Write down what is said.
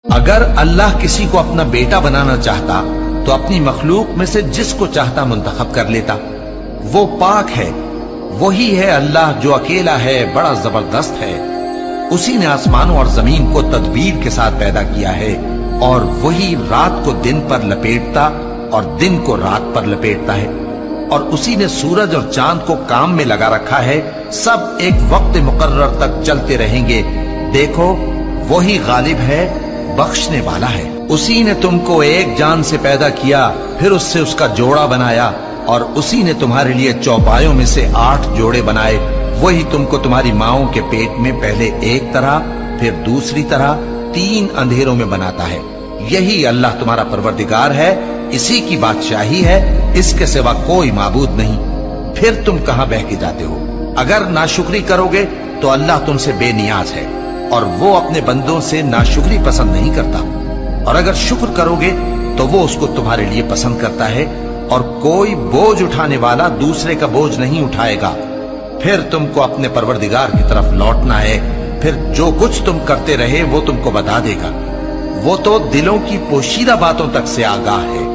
अगर अल्लाह किसी को अपना बेटा बनाना चाहता तो अपनी मखलूक में से जिसको चाहता मुंतखब कर लेता। वो पाक है, वही है अल्लाह जो अकेला है, बड़ा जबरदस्त है। उसी ने आसमानों और जमीन को तदबीर के साथ पैदा किया है और वही रात को दिन पर लपेटता और दिन को रात पर लपेटता है। और उसी ने सूरज और चांद को काम में लगा रखा है, सब एक वक्त मुकर्रर तक चलते रहेंगे। देखो वही गालिब है, बख्शने वाला है। उसी ने तुमको एक जान से पैदा किया, फिर उससे उसका जोड़ा बनाया, और उसी ने तुम्हारे लिए चौपायों में से 8 जोड़े बनाए। वही तुमको तुम्हारी माओं के पेट में पहले एक तरह, फिर दूसरी तरह 3 अंधेरों में बनाता है। यही अल्लाह तुम्हारा परवरदिगार है, इसी की बादशाही है, इसके सिवा कोई माबूद नहीं। फिर तुम कहां बह के जाते हो? अगर नाशुक्री करोगे तो अल्लाह तुमसे बेनियाज है और वो अपने बंदों से नाशुक्री पसंद नहीं करता। और अगर शुक्र करोगे तो वो उसको तुम्हारे लिए पसंद करता है, और कोई बोझ उठाने वाला दूसरे का बोझ नहीं उठाएगा। फिर तुमको अपने परवरदिगार की तरफ लौटना है, फिर जो कुछ तुम करते रहे वो तुमको बता देगा। वो तो दिलों की पोशीदा बातों तक से आगाह है।